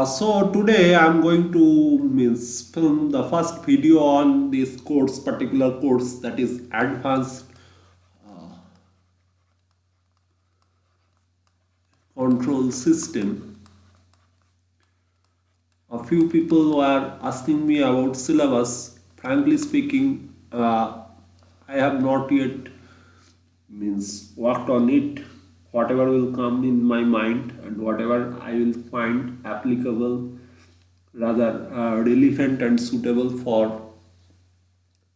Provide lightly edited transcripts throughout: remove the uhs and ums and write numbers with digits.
So today I'm going to film the first video on this course, particular course, that is Advanced Control System. A few people were asking me about syllabus. Frankly speaking, I have not yet worked on it. Whatever will come in my mind and whatever I will find applicable, rather relevant and suitable for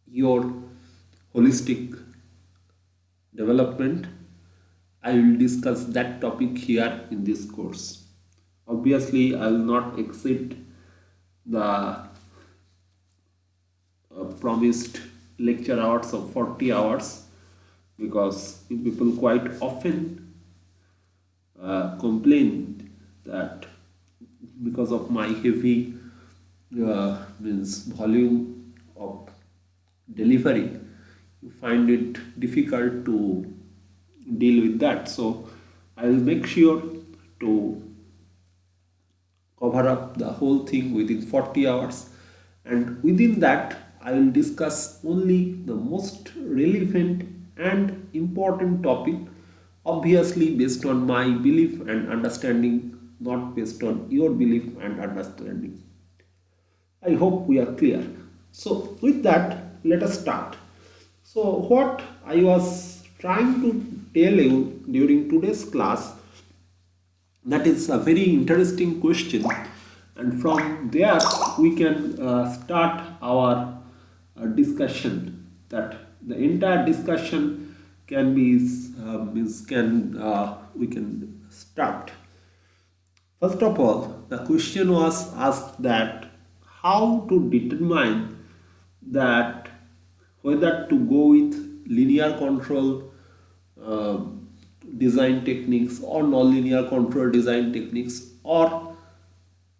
your holistic development, I will discuss that topic here in this course. Obviously, I will not exceed the promised lecture hours of 40 hours because people quite often complain that because of my heavy volume of delivery, you find it difficult to deal with that. So I will make sure to cover up the whole thing within 40 hours, and within that I will discuss only the most relevant and important topic, obviously based on my belief and understanding, not based on your belief and understanding. I hope we are clear. So with that, let us start. So what I was trying to tell you during today's class, that is a very interesting question, and from there we can start our discussion. That the entire discussion can be means can we can start. First of all, the question was asked that how to determine that whether to go with linear control uh, design techniques or nonlinear control design techniques, or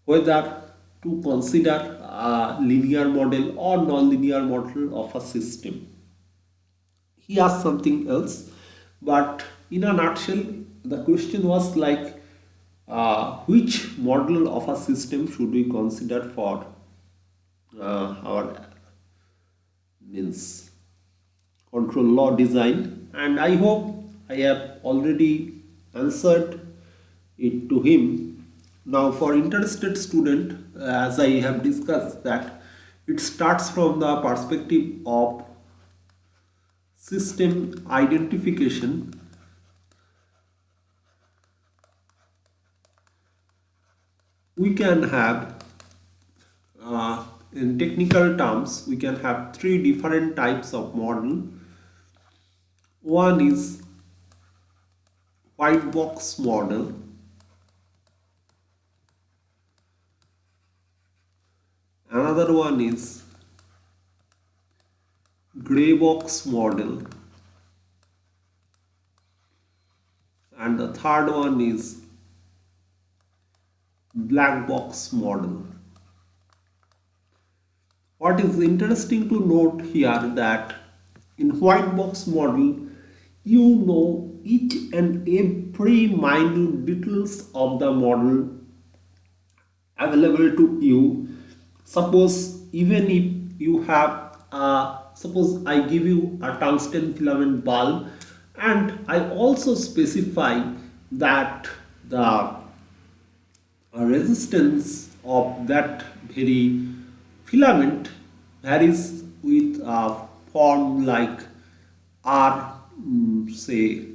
whether to consider a linear model or nonlinear model of a system. He asked something else, but in a nutshell, the question was like, which model of a system should we consider for our means control law design? And I hope I have already answered it to him. Now for interested student, as I have discussed, that it starts from the perspective of system identification. We can have in technical terms, we can have three different types of model. One is white box model, another one is gray box model, and the third one is black box model. What is interesting to note here that in white box model, you know each and every minute details of the model available to you. Suppose even if you have suppose I give you a tungsten filament bulb, and I also specify that the resistance of that very filament varies with a form like R, say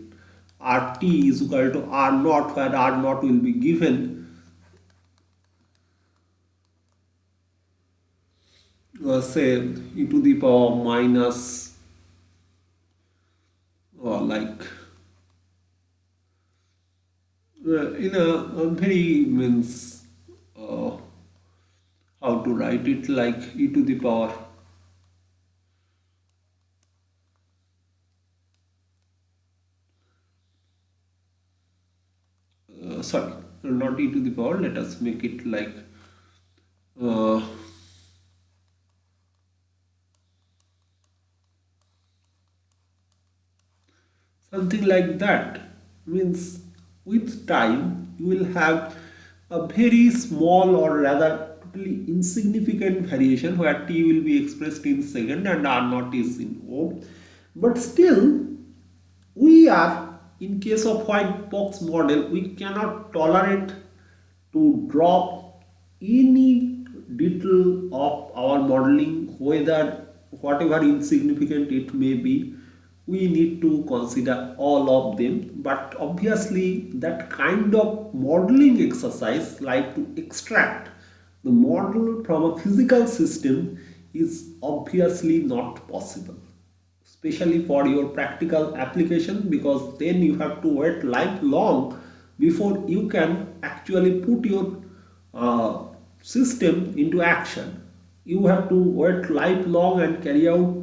RT is equal to R naught, where R naught will be given say e to the power minus, or like in a very uh, how to write it, like e to the power sorry, not e to the power, let us make it like uh, something like that. Means with time you will have a very small or rather totally insignificant variation where t will be expressed in second and r naught is in ohm. But still, we are, in case of white box model, we cannot tolerate to drop any detail of our modeling, whether whatever insignificant it may be, we need to consider all of them. But obviously that kind of modeling exercise, like to extract the model from a physical system, is obviously not possible, especially for your practical application, because then you have to wait lifelong before you can actually put your uh, system into action. You have to wait lifelong and carry out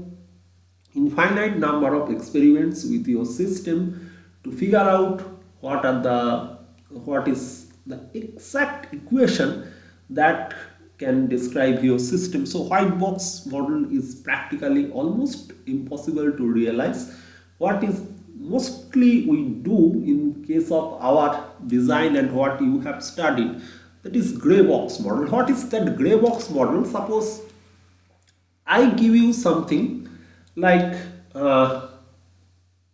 infinite number of experiments with your system to figure out what is the exact equation that can describe your system. So white box model is practically almost impossible to realize. What is mostly we do in case of our design and what you have studied, that is gray box model. What is that gray box model? Suppose I give you something like,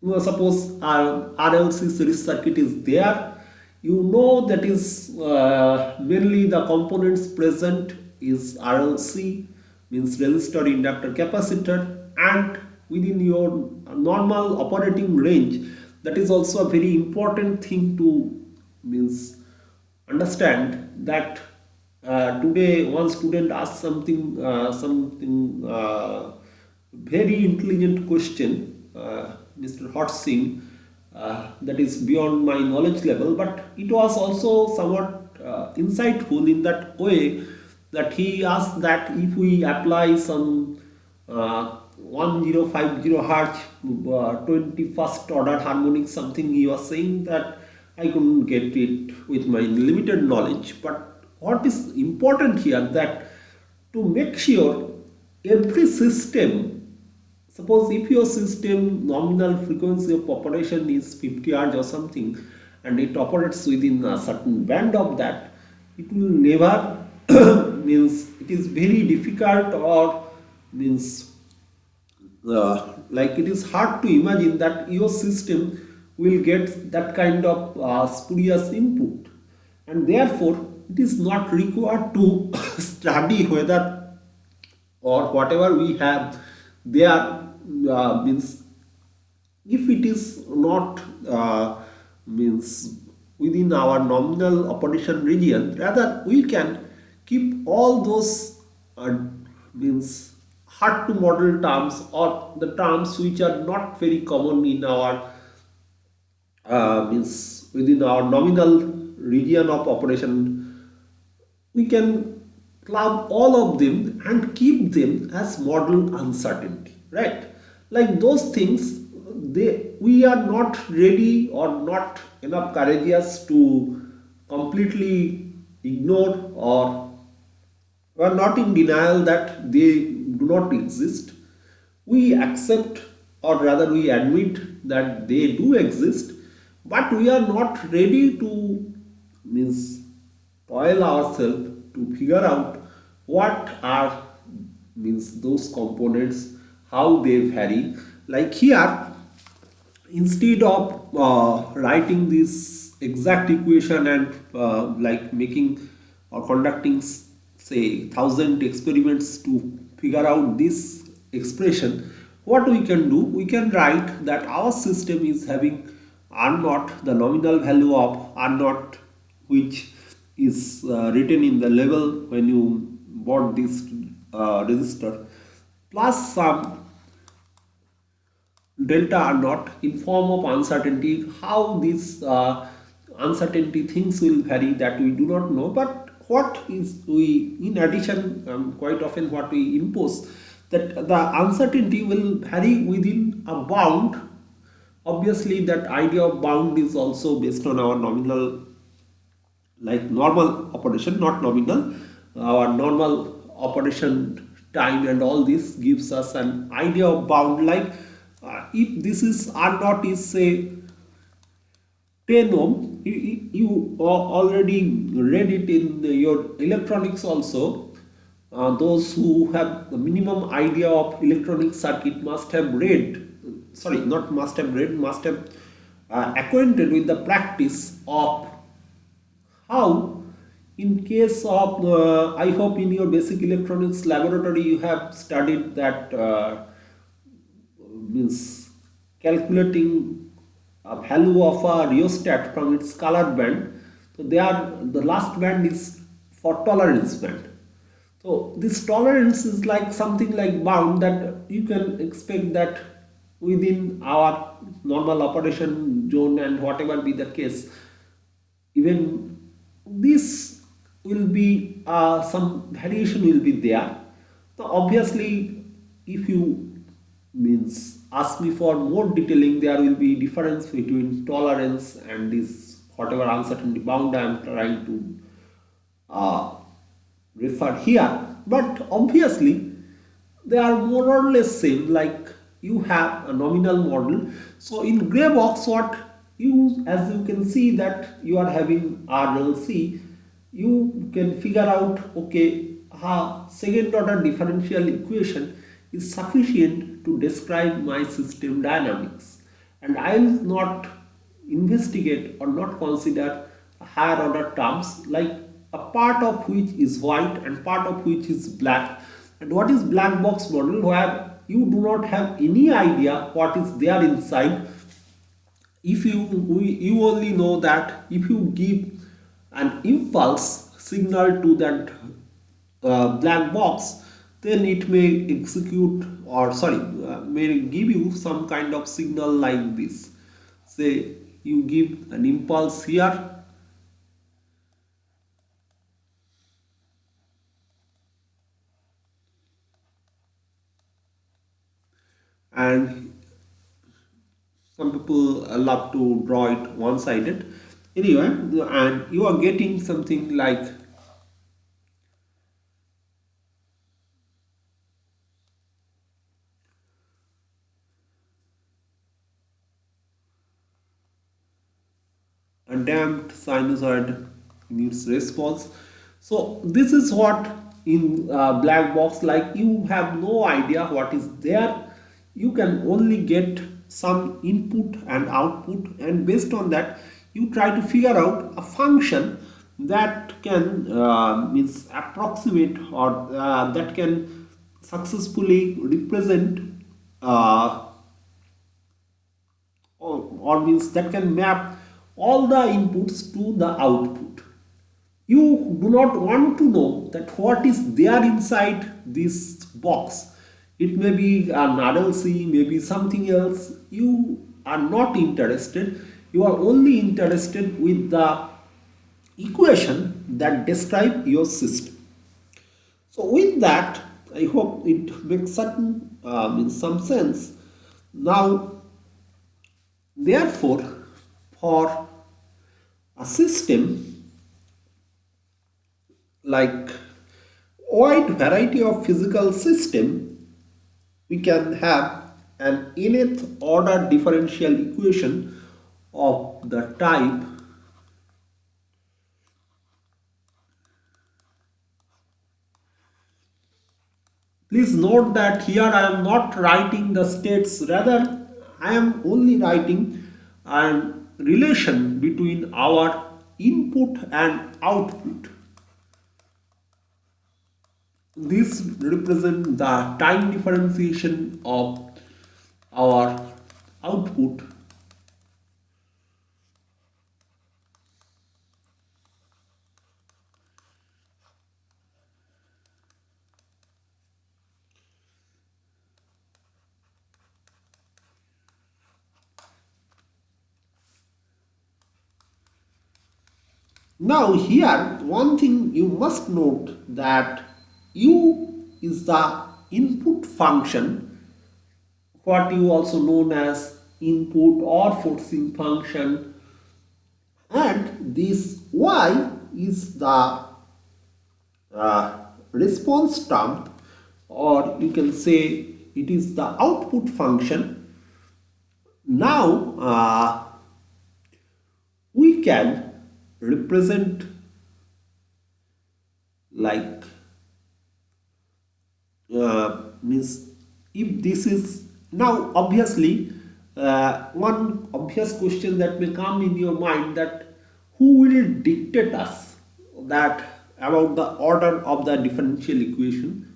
suppose RLC series circuit is there. You know that is mainly the components present is RLC, means resistor, inductor, capacitor, and within your normal operating range. That is also a very important thing to means understand, that today one student asked something very intelligent question, Mr. Hot Singh, that is beyond my knowledge level, but it was also somewhat insightful in that way, that he asked that if we apply some 1050 hertz 21st order harmonic something, he was saying that I couldn't get it with my limited knowledge. But what is important here, that to make sure every system, suppose if your system nominal frequency of operation is 50 Hz or something, and it operates within a certain band of that, it will never means it is very difficult, or means like it is hard to imagine that your system will get that kind of spurious input, and therefore it is not required to study whether or whatever we have there, means if it is not means within our nominal operation region, rather we can keep all those means hard to model terms, or the terms which are not very common in our means within our nominal region of operation. We can club all of them and keep them as model uncertainty, right? Like those things, we are not ready or not enough courageous to completely ignore, or we are not in denial that they do not exist. We accept, or rather we admit that they do exist, but we are not ready to means toil ourselves to figure out what are means those components, how they vary. Like here, instead of writing this exact equation and like making or conducting say 1000 experiments to figure out this expression, what we can do, we can write that our system is having r naught, the nominal value of r naught, which is written in the level when you bought this resistor, plus some delta r naught in form of uncertainty. How these uncertainty things will vary, that we do not know, but what is we in addition quite often what we impose, that the uncertainty will vary within a bound. Obviously that idea of bound is also based on our nominal, like normal operation, not nominal, our normal operation time, and all this gives us an idea of bound. Like if this is r naught is say 10 ohm, you already read it in your electronics also. Those who have the minimum idea of electronic circuit must have read, sorry, not must have read, must have acquainted with the practice of how, in case of, I hope in your basic electronics laboratory you have studied that means calculating a value of a rheostat from its color band. So they are, the last band is for tolerance band. So this tolerance is like something like bound that you can expect that within our normal operation zone and whatever be the case, even this will be some variation will be there. So obviously, if you means ask me for more detailing, there will be difference between tolerance and this whatever uncertainty bound I am trying to uh, refer here. But obviously, they are more or less same, like you have a nominal model. So in gray box, what you, as you can see that you are having RLC, you can figure out, okay, second order differential equation is sufficient to describe my system dynamics, and I will not investigate or not consider higher order terms, like a part of which is white and part of which is black. And what is black box model, where you do not have any idea what is there inside. If you only know that if you give an impulse signal to that black box, then it may execute, or sorry, may give you some kind of signal like this. Say you give an impulse here, and some people love to draw it one sided anyway, and you are getting something like a damped sinusoid in its response. So this is what in black box, like you have no idea what is there. You can only get some input and output, and based on that you try to figure out a function that can means approximate, or that can successfully represent uh, or means that can map all the inputs to the output. You do not want to know that what is there inside this box. It may be an RLC, maybe something else. You are not interested. You are only interested with the equation that describe your system. So with that, I hope it makes certain in some sense. Now, therefore, for a system like wide variety of physical system, we can have an nth order differential equation of the type. Please note that here I am not writing the states, rather I am only writing a relation between our input and output. This represents the time differentiation of our output. Now here one thing you must note that u is the input function, what you also known as input or forcing function, and this y is the response term, or you can say it is the output function. Now we can represent like means if this is now obviously one obvious question that may come in your mind, that who will dictate us that about the order of the differential equation.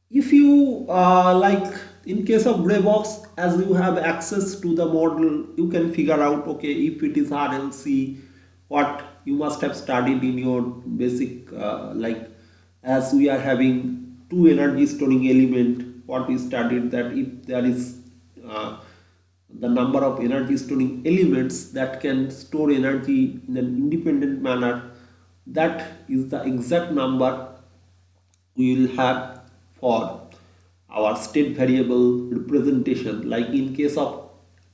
If you like in case of gray box, as you have access to the model, you can figure out, okay, if it is RLC, what you must have studied in your basic like, as we are having two energy storing element, what we studied, that if there is uh, the number of energy storing elements that can store energy in an independent manner, that is the exact number we will have for our state variable representation. Like in case of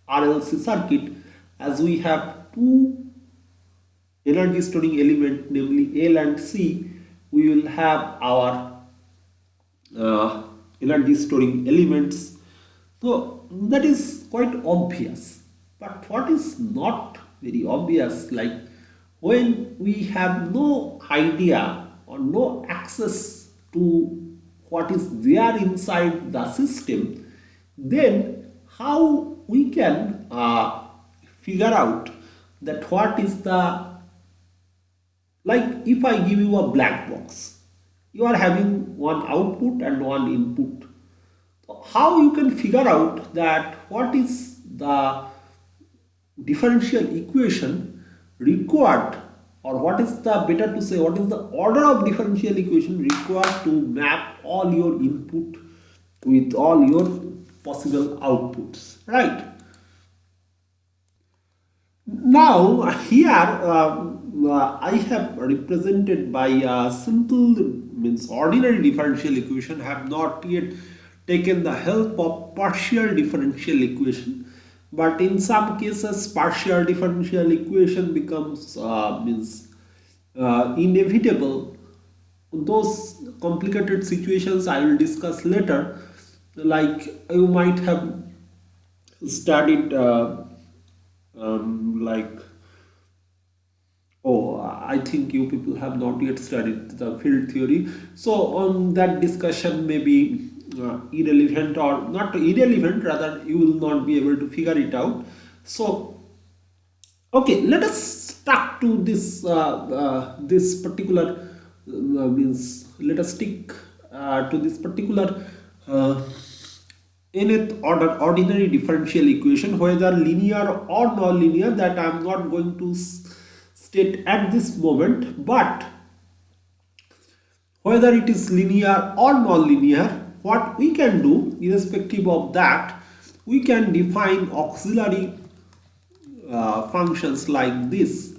RLC circuit, as we have two energy storing element, namely L and C, we will have our energy storing elements. So that is quite obvious. But what is not very obvious, like when we have no idea or no access to what is there inside the system, then how we can figure out that what is the, like if I give you a black box, you are having one output and one input. So how you can figure out that what is the differential equation required, or what is the, better to say, what is the order of differential equation required to map all your input with all your possible outputs, right? Now here I have represented by a simple, means ordinary differential equation, have not yet taken the help of partial differential equation, but in some cases partial differential equation becomes means inevitable. Those complicated situations I will discuss later. Like you might have studied like, oh, I think you people have not yet studied the field theory. So that discussion may be irrelevant, or not irrelevant, rather you will not be able to figure it out. So okay, let us stuck to this particular means let us stick to this particular uh, nth order ordinary differential equation, whether linear or non-linear, that I am not going to state at this moment. But whether it is linear or non-linear, what we can do irrespective of that, we can define auxiliary functions like this.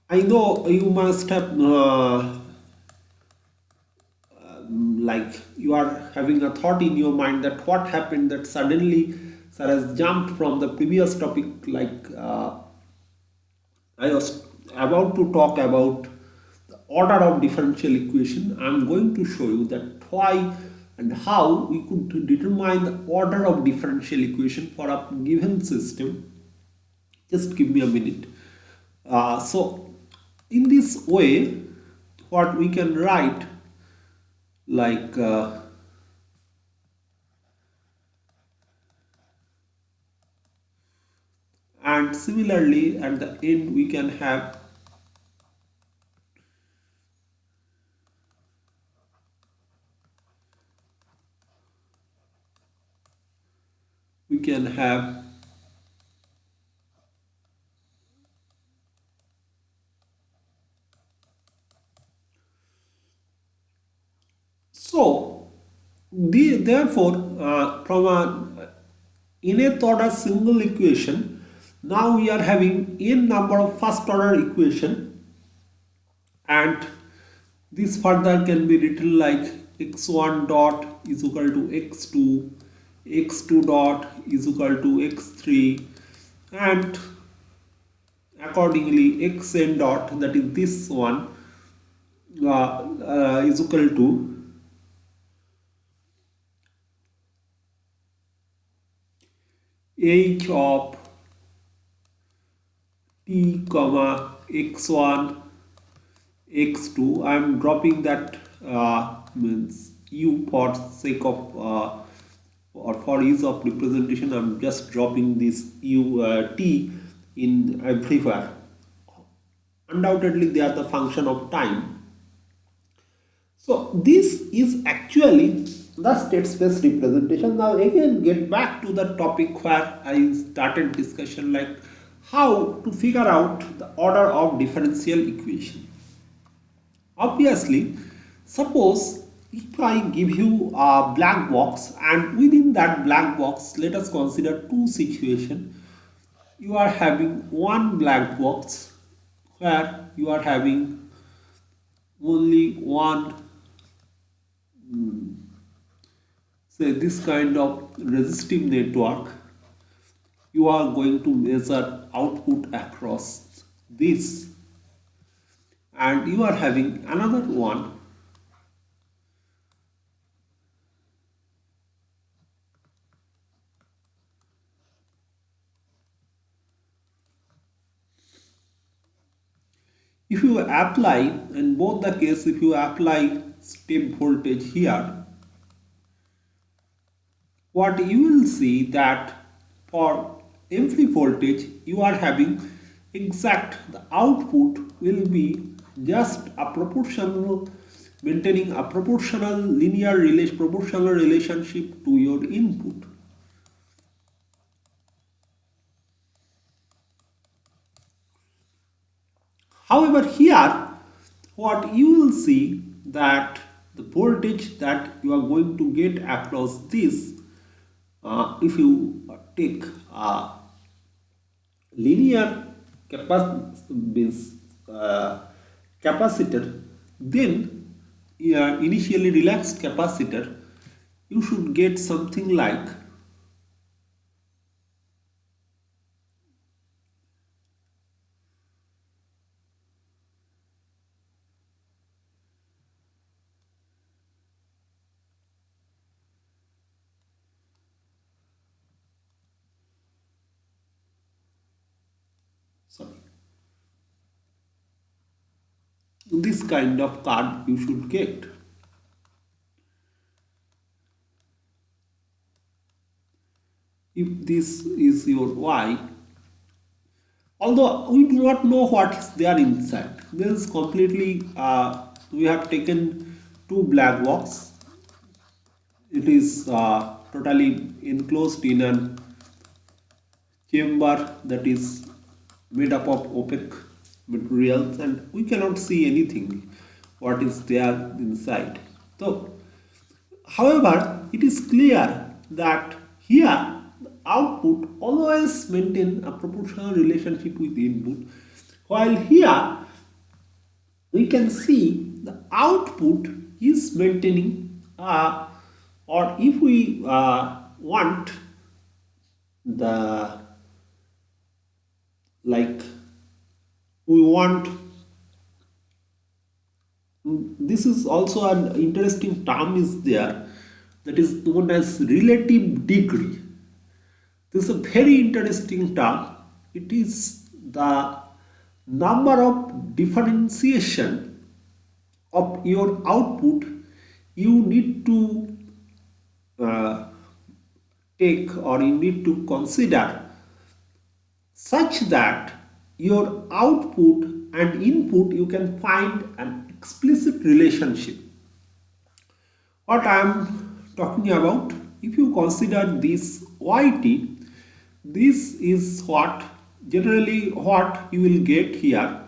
I know you must have like you are having a thought in your mind that what happened, that suddenly sir has jumped from the previous topic, like I was about to talk about the order of differential equation. I am going to show you that why and how we could determine the order of differential equation for a given system. Just give me a minute. So in this way, what we can write, like and similarly at the end we can have we can have so therefore from a nth order single equation, now we are having n number of first order equation, and this further can be written like x1 dot is equal to x2, x2 dot is equal to x3, and accordingly xn dot, that is this one, is equal to h of t comma x1 x2. I am dropping that means u for sake of or for ease of representation. I am just dropping this u t in everywhere. Undoubtedly, they are the function of time. So this is actually the state space representation. Now again get back to the topic where I started discussion, like how to figure out the order of differential equation. Obviously, suppose if I give you a black box, and within that black box let us consider two situations. You are having one black box where you are having only one, say this kind of resistive network. You are going to measure output across this, and you are having another one. If you apply, in both the case, if you apply step voltage here, what you will see that for every voltage you are having exact, the output will be just a proportional, maintaining a proportional linear relation, proportional relationship to your input. However, here what you will see that the voltage that you are going to get across this, if you take a linear means capacitor, then initially relaxed capacitor, you should get something like, sorry, this kind of card you should get. If this is your Y, although we do not know what is there inside, this is completely, we have taken two black box. It is totally enclosed in an chamber that is made up of opaque materials, and we cannot see anything what is there inside. So however, it is clear that here the output always maintain a proportional relationship with the input, while here we can see the output is maintaining, or if we want the, like, we want, this is also an interesting term is there, that is known as relative degree. This is a very interesting term. It is the number of differentiation of your output you need to uh, take, or you need to consider, such that your output and input you can find an explicit relationship. What I am talking about, if you consider this yt, this is what generally what you will get here.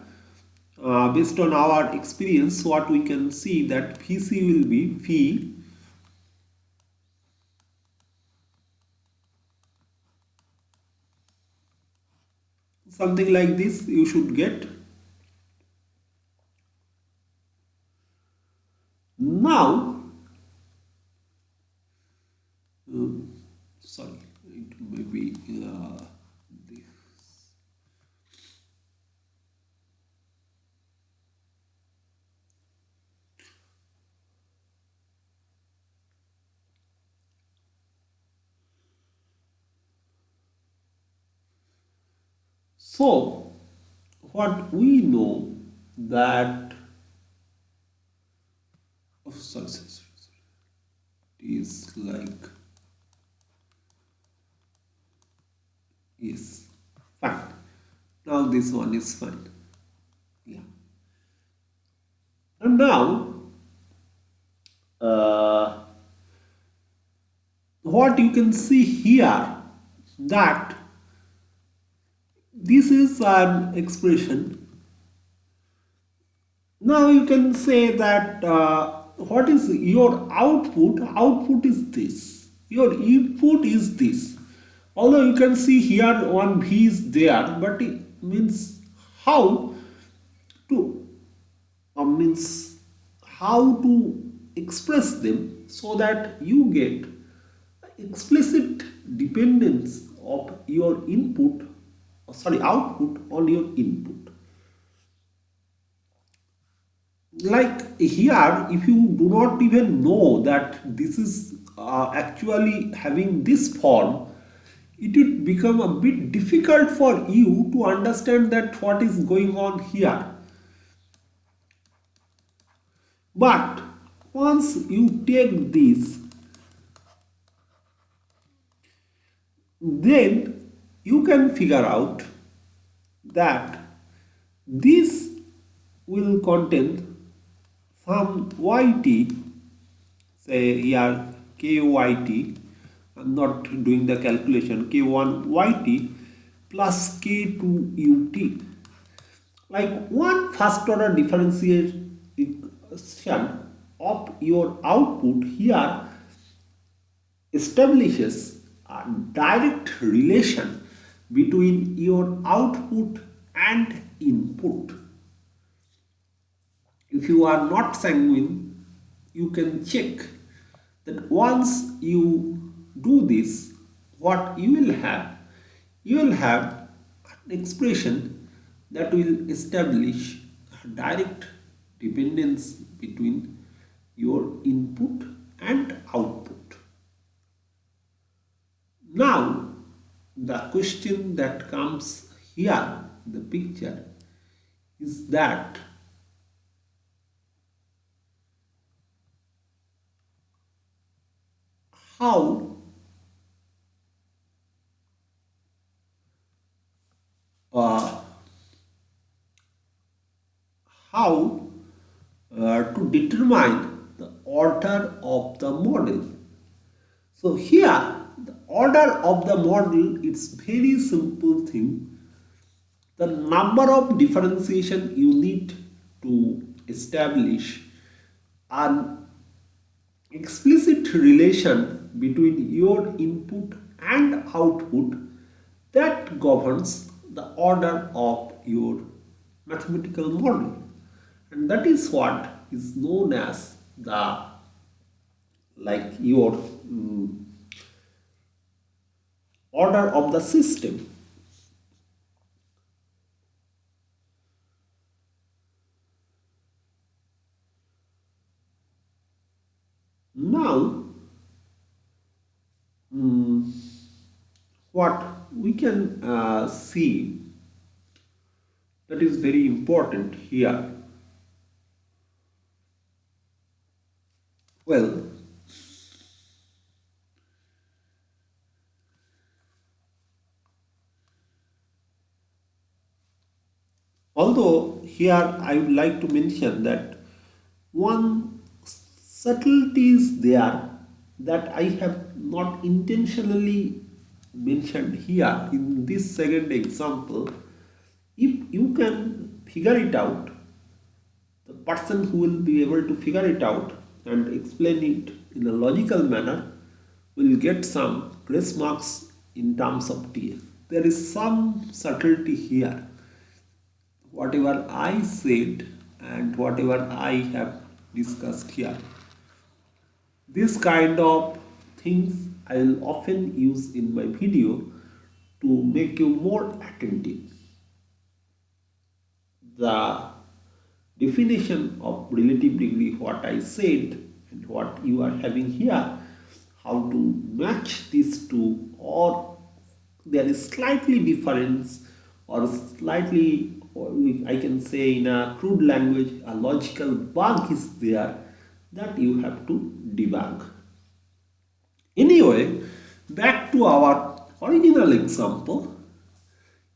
Based on our experience, what we can see that Vc will be V, something like this you should get. Now, sorry, it may be this. So what we know that is like is fine. Now this one is fine. Yeah. And now uh, what you can see here that this is an expression. Now you can say that what is your output? Output is this. Your input is this. Although you can see here one V is there, but it means how to means how to express them so that you get explicit dependence of your input, sorry, output on your input. Like here, if you do not even know that this is actually having this form, it will become a bit difficult for you to understand that what is going on here. But once you take this, then you can figure out that this will contain some yt, say here kyt, I'm not doing the calculation, k1 yt plus k2 ut, like one first order differentiation of your output here establishes a direct relation between your output and input. If you are not sanguine, you can check that once you do this, what you will have? You will have an expression that will establish a direct dependence between your input and output. Now, the question that comes here in the picture is that how uh, how to determine the order of the model. So here the order of the model is very simple thing. The number of differentiation you need to establish an explicit relation between your input and output that governs the order of your mathematical model, and that is what is known as the like your order of the system. Now what we can see that is very important here. Well, although here I would like to mention that one subtlety is there that I have not intentionally mentioned here in this second example. If you can figure it out, the person who will be able to figure it out and explain it in a logical manner will get some grace marks in terms of TF. There is some subtlety here. Whatever I said and whatever I have discussed here, this kind of things I will often use in my video to make you more attentive. The definition of relative degree, what I said and what you are having here, how to match these two, or there is slightly difference or slightly, I can say in a crude language, a logical bug is there that you have to debug. Anyway, back to our original example.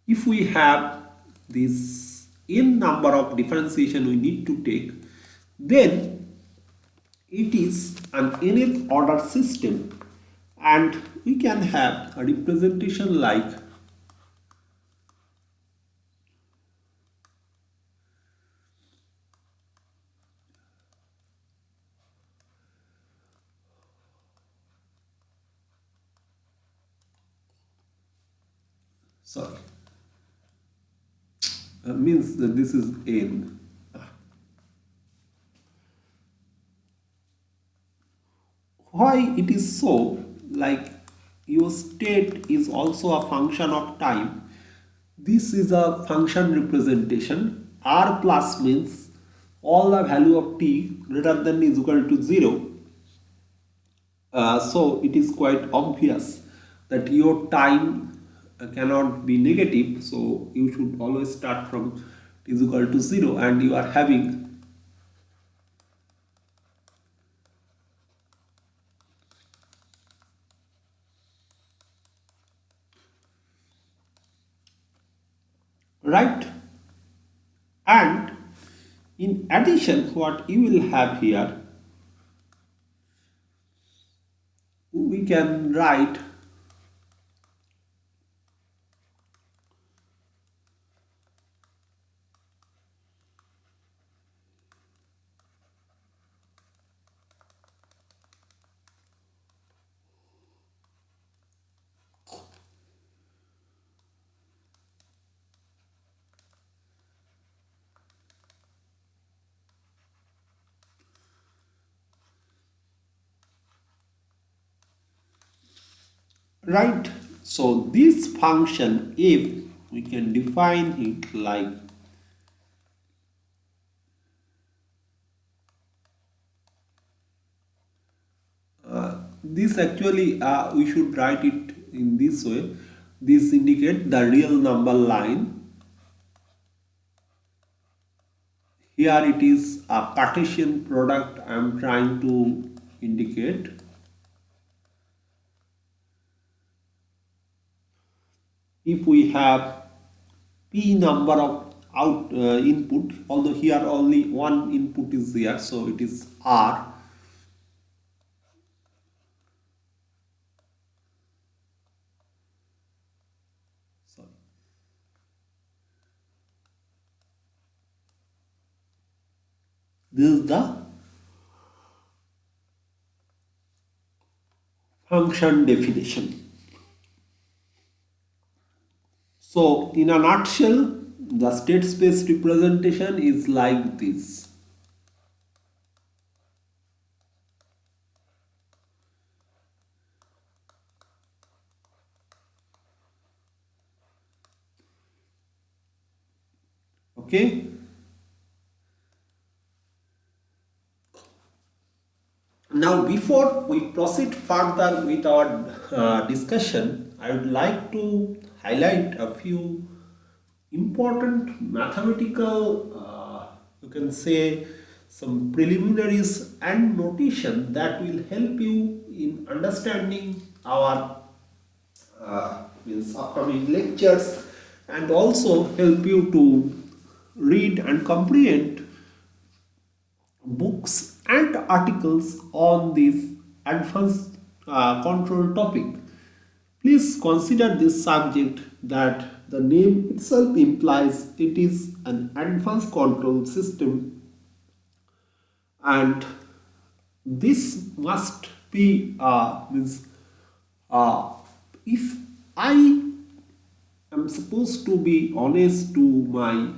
If we have this n number of differentiation we need to take, then it is an nth order system, and we can have a representation like, sorry, means that this is n. Why it is so? Like, your state is also a function of time. This is a function representation. R plus means all the value of t greater than is equal to 0. So it is quite obvious that your time cannot be negative, so you should always start from t is equal to 0, and you are having right. And in addition, what you will have here, we can write right. So this function, if we can define it like, this actually, we should write it in this way. This indicate the real number line. Here it is a Cartesian product I am trying to indicate. If we have p number of input, although here only one input is there, so it is r. Sorry. This is the function definition. So in a nutshell, the state space representation is like this. Okay. Now, before we proceed further with our discussion, I would like to highlight a few important mathematical, you can say, some preliminaries and notation that will help you in understanding our means upcoming lectures, and also help you to read and comprehend books and articles on this advanced control topic. Please consider this subject that the name itself implies it is an advanced control system, and this must be means if I am supposed to be honest to my,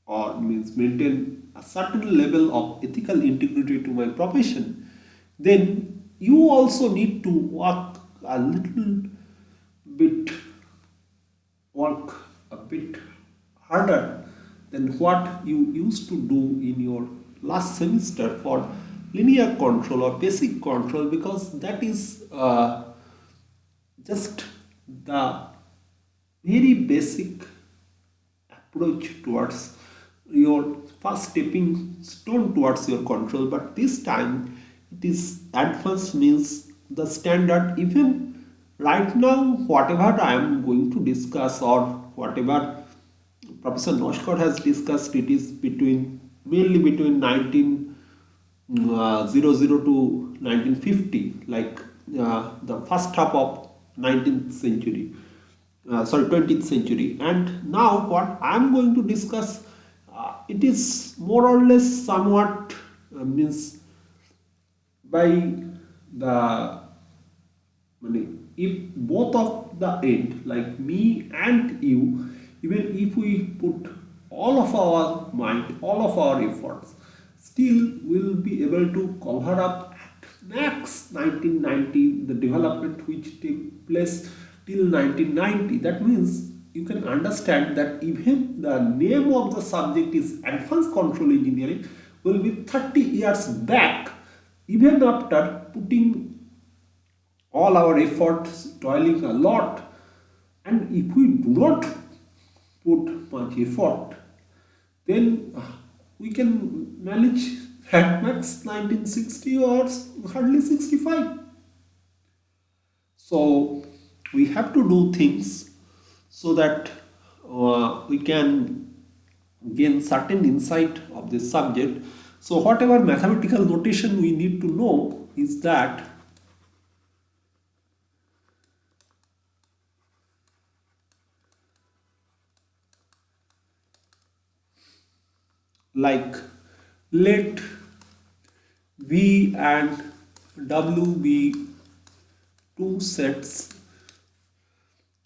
or means maintain a certain level of ethical integrity to my profession, then you also need to bit work a bit harder than what you used to do in your last semester for linear control or basic control, because that is just the very basic approach towards your first stepping stone towards your control, but this time it is advanced means the standard. Even right now, whatever I am going to discuss or whatever Professor Noshkot has discussed, it is between mainly between 1900 to 1950, like the first half of 19th century, sorry 20th century. And now what I am going to discuss, it is more or less somewhat means by the if both of the end, like me and you, even if we put all of our mind, all of our efforts, still will be able to cover up at max 1990 the development which took place till 1990. That means you can understand that even the name of the subject is advanced control engineering will be 30 years back, even after putting all our efforts, toiling a lot. And if we do not put much effort, then we can manage at max 1960 or hardly 65. So we have to do things so that we can gain certain insight of this subject. So whatever mathematical notation we need to know is that, like, let V and W be two sets,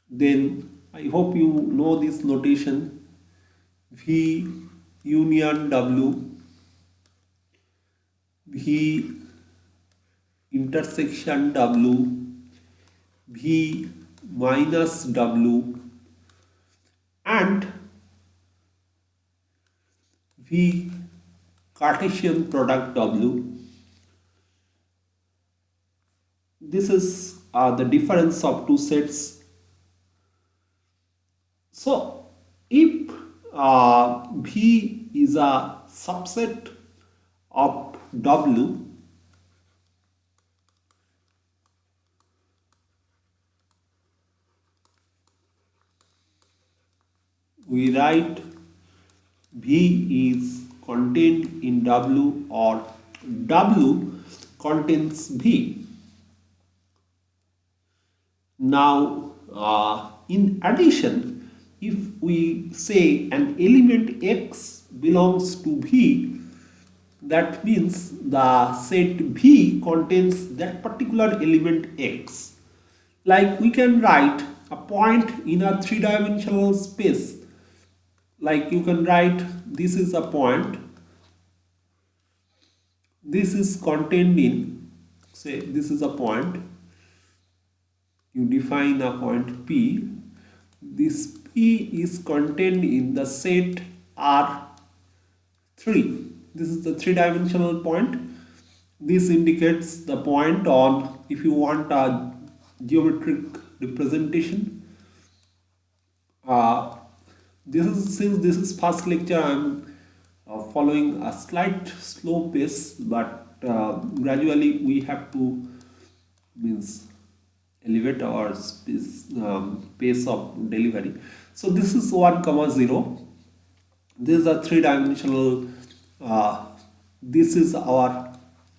then I hope you know this notation: V union W, V intersection W, V minus W, and V Cartesian product W. This is the difference of two sets. So if V is a subset of W, we write V is contained in W, or W contains V. Now, in addition, if we say an element X belongs to V, that means the set V contains that particular element X. Like we can write a point in a three-dimensional space. Like you can write, this is a point, this is contained in, say this is a point, you define a point P, this P is contained in the set R3. This is the three-dimensional point. This indicates the point on, if you want a geometric representation. This is, since this is first lecture, I am following a slight slow pace, but gradually we have to means elevate our pace of delivery. So this is 1 comma 0. This is a three-dimensional. This is our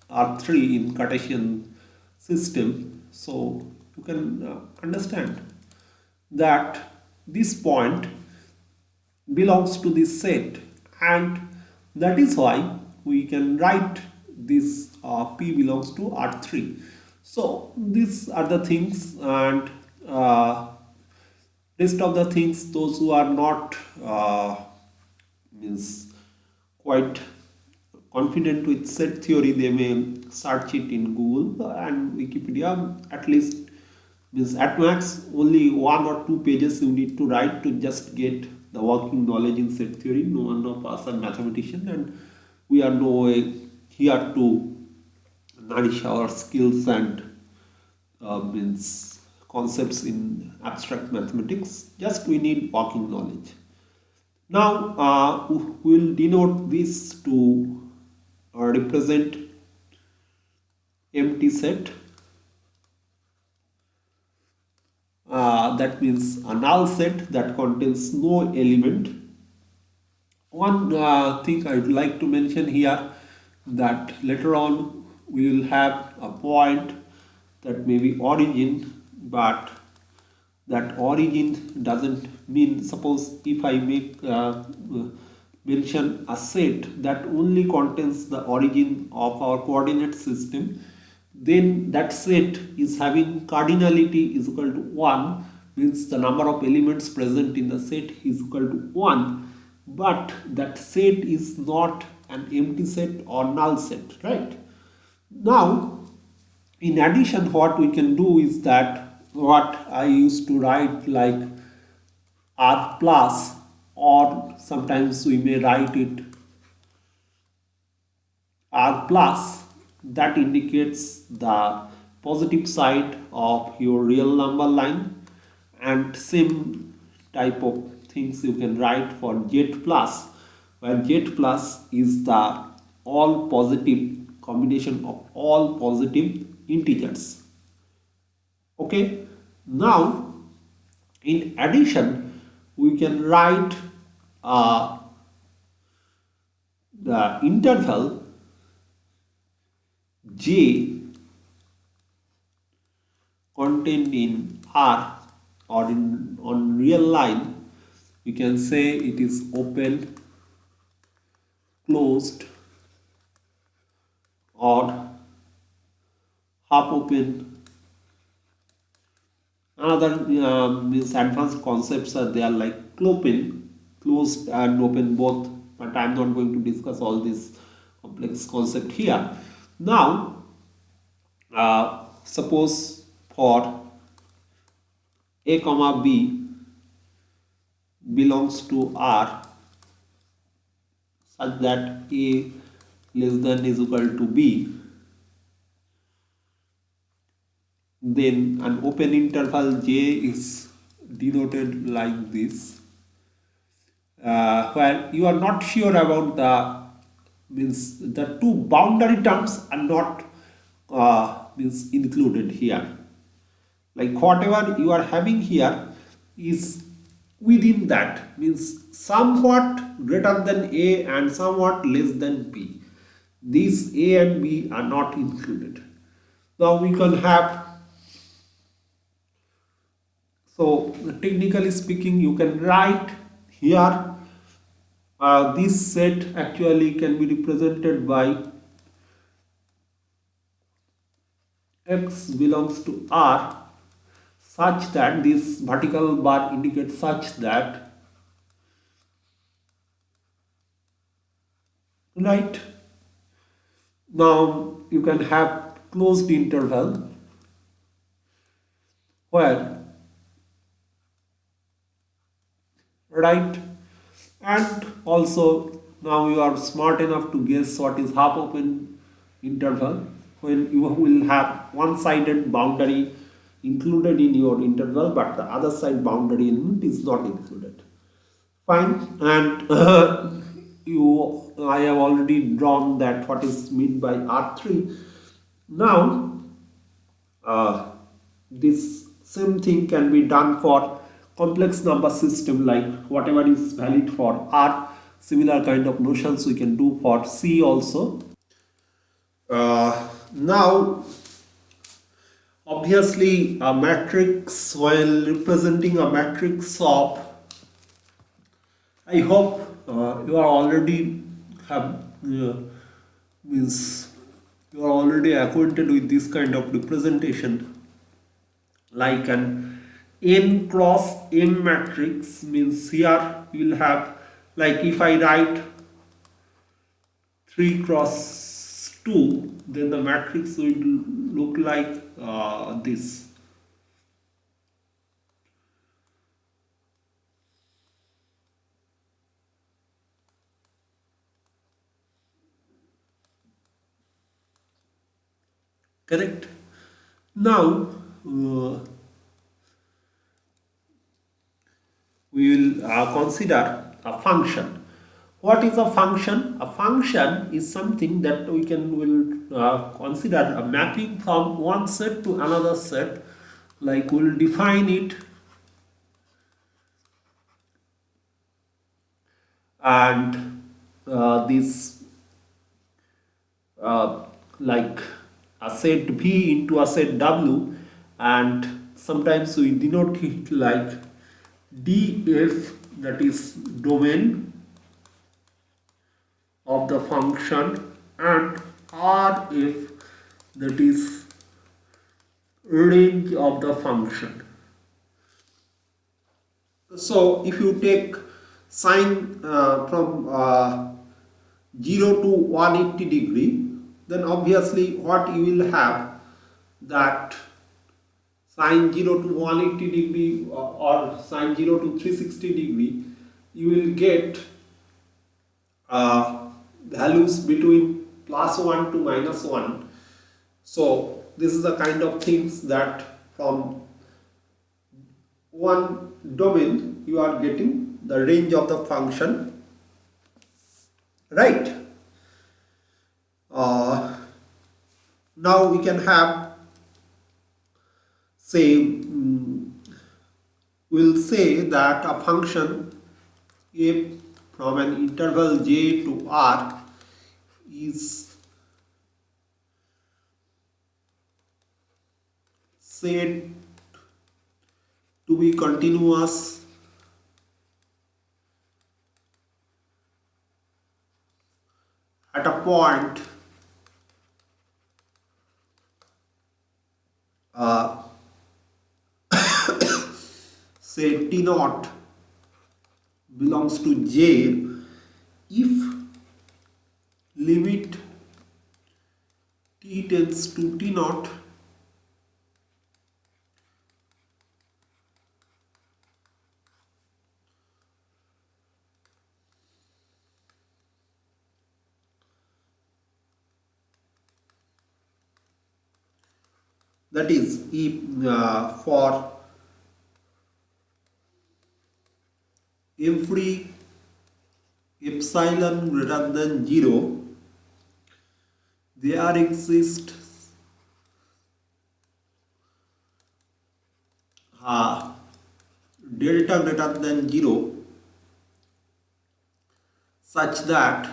R3 in Cartesian system. So you can understand that this point belongs to this set, and that is why we can write this P belongs to R3. So these are the things, and rest of the things, those who are not means quite confident with set theory, they may search it in Google and Wikipedia. At least means at max only 1 or 2 pages you need to write to just get the working knowledge in set theory. No one of us are mathematician, and we are no way here to nourish our skills and means concepts in abstract mathematics. Just we need working knowledge. Now we will denote this to represent empty set. That means a null set that contains no element. One thing I would like to mention here, that later on we will have a point that may be origin, but that origin doesn't mean, suppose if I make mention a set that only contains the origin of our coordinate system, then that set is having cardinality is equal to 1, means the number of elements present in the set is equal to 1, but that set is not an empty set or null set, right? Now in addition, what we can do is that what I used to write like R plus, or sometimes we may write it R plus, that indicates the positive side of your real number line, and same type of things you can write for Z plus, where Z plus is the all positive combination of all positive integers. Okay, now in addition we can write uh, the interval j contained in R, or in on real line we can say it is open, closed, or half open. Another means advanced concepts are there like clopin, closed and open both, but I am not going to discuss all this complex concept here. Now suppose for a comma b belongs to R such that a less than is equal to b, then an open interval j is denoted like this, where you are not sure about the, means the two boundary terms are not means included here, like whatever you are having here is within that, means somewhat greater than a and somewhat less than b. These a and b are not included. Now we can have, so technically speaking you can write here this set actually can be represented by x belongs to R such that this vertical bar indicates such that, right? Now you can have closed interval where, right, and also now you are smart enough to guess what is half open interval, when you will have one sided boundary included in your interval but the other side boundary element is not included. Fine, and I have already drawn that what is meant by R3. Now this same thing can be done for complex number system, like whatever is valid for R, similar kind of notions we can do for C also. Now obviously a matrix, while representing a matrix of, I hope you are already have means you are already acquainted with this kind of representation, like an n cross n matrix, means here you will have, like if I write 3 cross 2, then the matrix will look like this. Correct? Now we will consider a function. What is a function? A function is something that we will consider a mapping from one set to another set. Like we'll define it, and this uh, like a set V into a set W, and sometimes we denote it like df, that is domain of the function, and rf, that is range of the function. So if you take sine from 0 to 180 degree, then obviously what you will have, that sine 0 to 180 degree or sine 0 to 360 degree, you will get values between +1 to -1. So this is the kind of things that from one domain you are getting the range of the function, right? Now we can have, say, we'll say that a function f from an interval j to r is said to be continuous at a point uh, say t naught belongs to j if limit t tends to t naught that is if for every epsilon greater than 0 there exists delta greater than 0 such that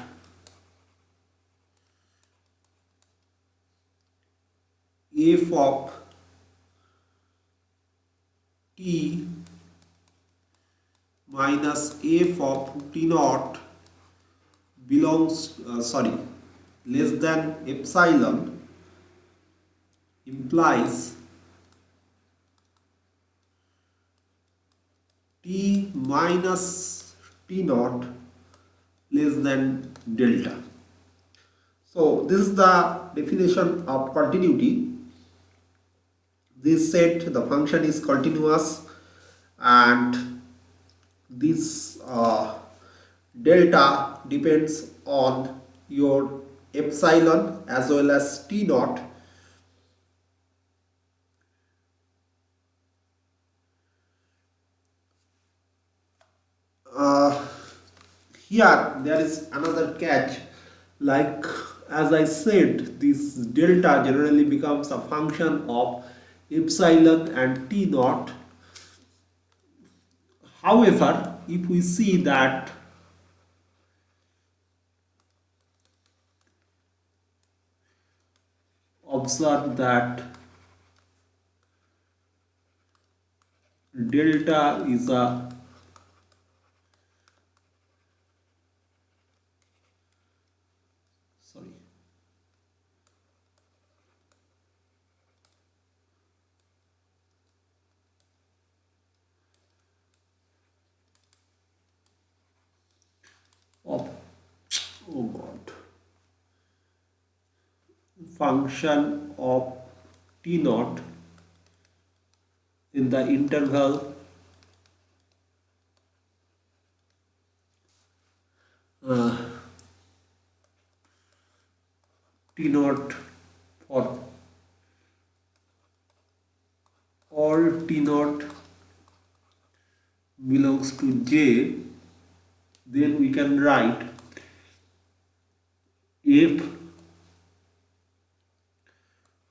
f of t minus f of t naught belongs less than epsilon implies t minus t naught less than delta. So this is the definition of continuity. This set the function is continuous, and this delta depends on your epsilon as well as t naught. Here there is another catch, like as I said, this delta generally becomes a function of epsilon and t naught. However, if we see that observe that delta is a of oh god function of t naught in the interval t naught for all t naught belongs to j, then we can write if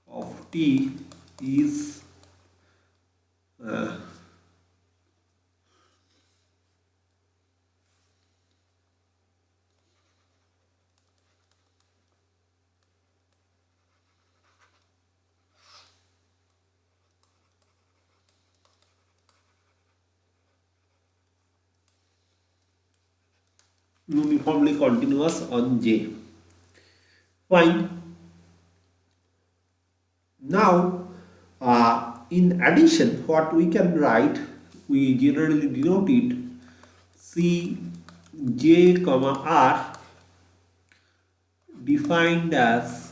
of t is uh, uniformly continuous on J. Fine. Now, in addition, what we can write, we generally denote it C J comma R defined as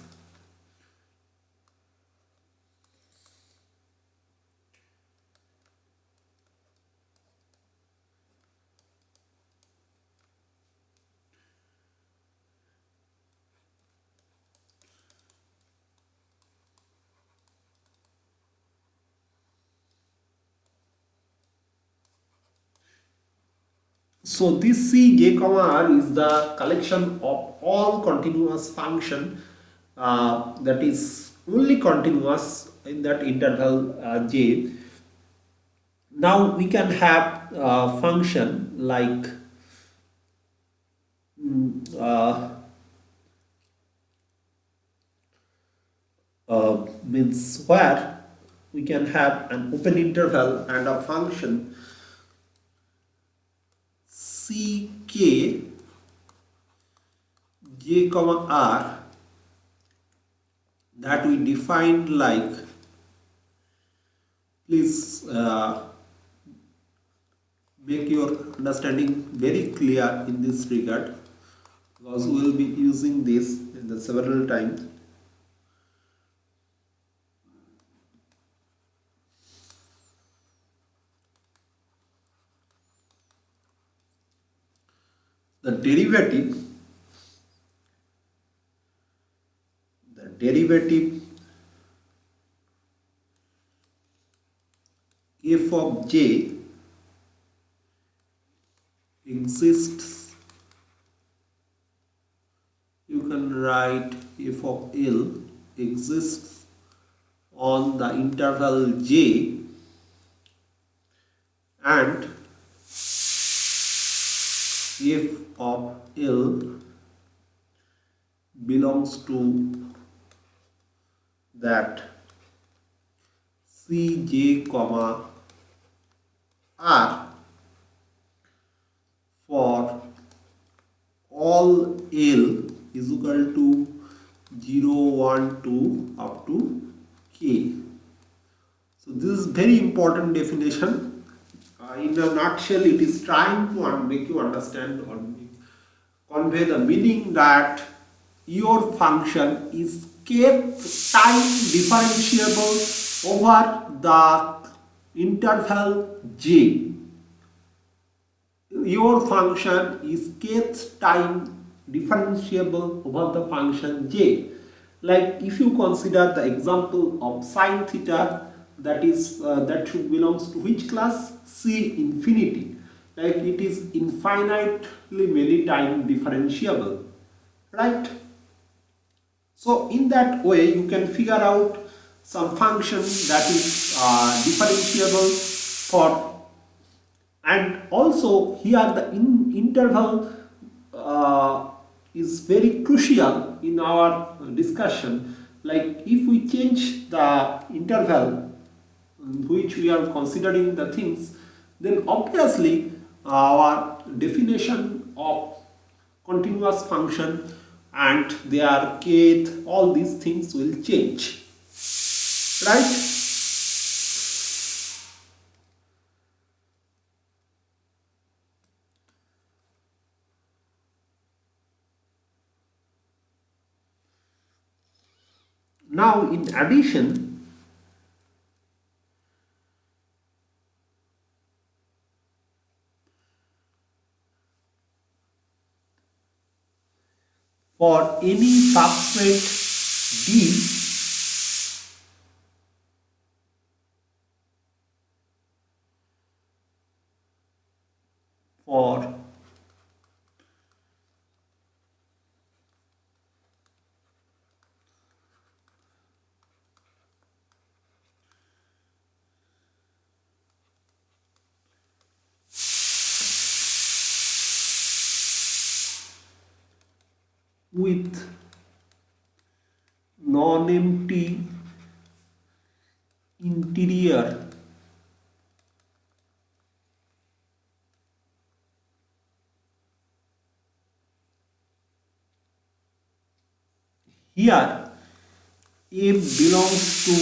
so this C J comma R is the collection of all continuous function that is only continuous in that interval J. Now we can have a function like uh, means where we can have an open interval and a function ck j comma r that we defined like, please make your understanding very clear in this regard, because we will be using this in the several times. The derivative f of j exists, you can write f of L exists on the interval j, and f of L belongs to that Cj comma R for all L is equal to 0, 1, 2 up to k. So this is very important definition. In a nutshell, it is trying to make you understand or convey the meaning that your function is kept time differentiable over the interval j. Your function is kept time differentiable over the function j. Like if you consider the example of sine theta, that is that should belongs to which class? C infinity. Like it is infinitely many time differentiable, right? So in that way you can figure out some function that is differentiable for, and also here the interval is very crucial in our discussion. Like if we change the interval in which we are considering the things, then obviously our definition of continuous function and their kth, all these things will change, right? Now in addition, for any substrate D, for with non-empty interior here A belongs to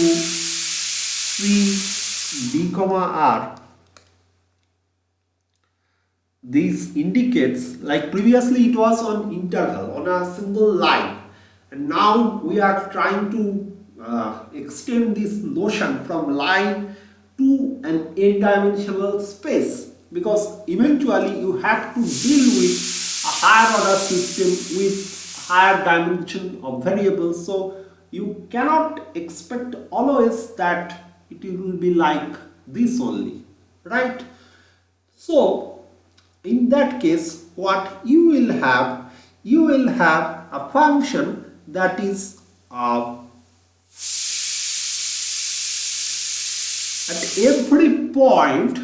C D comma R. This indicates, like previously it was on interval on a single line, and now we are trying to extend this notion from line to an n-dimensional space, because eventually you have to deal with a higher order system with higher dimension of variables. So you cannot expect always that it will be like this only, right? So in that case, what you will have a function that is at every point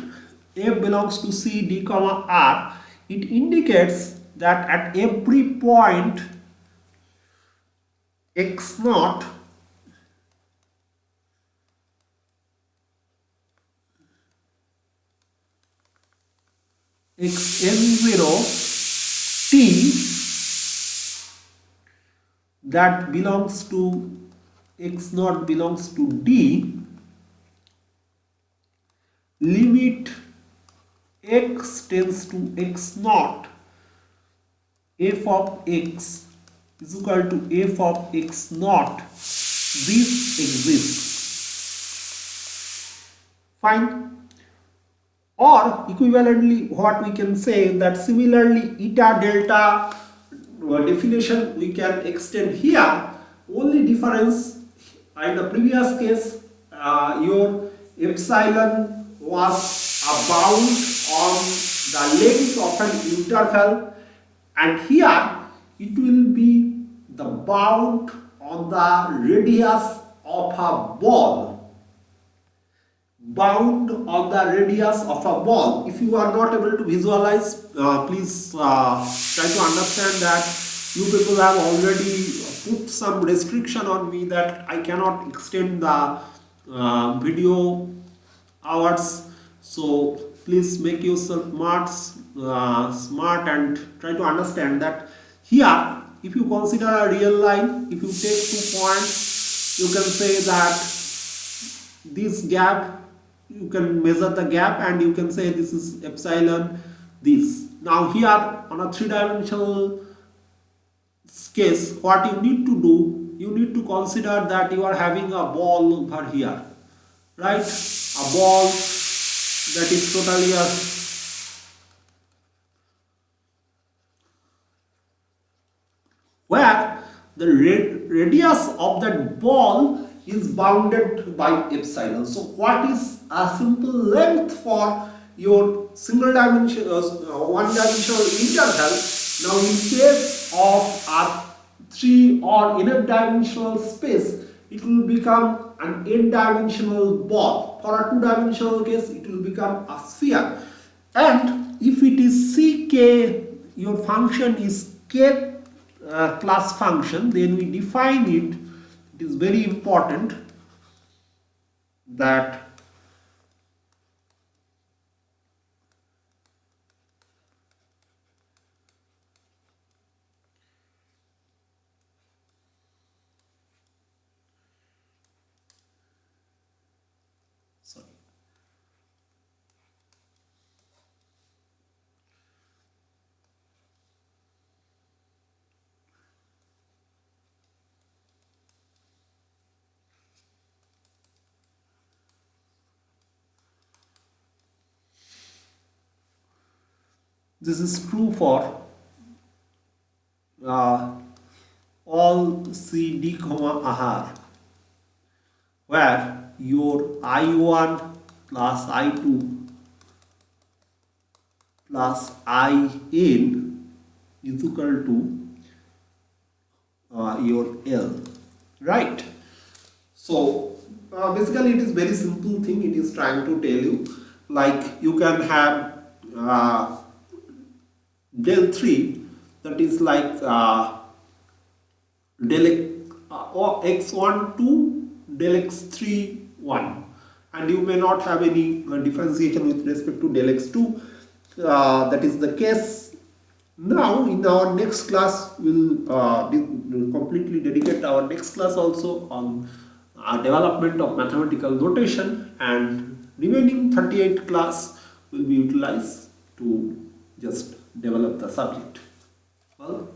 f belongs to C D comma R. It indicates that at every point x naught xn0 t that belongs to x naught belongs to D, limit x tends to x naught, f of x is equal to f of x naught, this exists. Fine. Or equivalently, what we can say that similarly eta delta definition we can extend here. Only difference in the previous case, your epsilon was a bound on the length of an interval, and here it will be the bound on the radius of a ball. Bound on the radius of a ball. If you are not able to visualize, please try to understand that you people have already put some restriction on me that I cannot extend the video hours. So please make yourself smart and try to understand that here, if you consider a real line, if you take 2 points, you can say that this gap, you can measure the gap and you can say this is epsilon this. Now here on a 3-dimensional case, what you need to do, you need to consider that you are having a ball over here, right? A ball that is totally where the radius of that ball is bounded by epsilon. So what is a simple length for your single dimension, one-dimensional interval? Now in case of a 3 or n-dimensional space, it will become an n-dimensional ball. For a 2-dimensional case, it will become a sphere. And if it is ck, your function is k class function, then we define it. It is very important that this is true for all C D comma R, where your I1 plus I2 plus IN is equal to your L, right? So basically it is very simple thing. It is trying to tell you, like you can have del 3, that is like del x or x1 to del x3 1, and you may not have any differentiation with respect to del x2. That is the case. Now in our next class we'll completely dedicate our next class also on development of mathematical notation, and remaining 38 class will be utilized to just develop the subject. Well,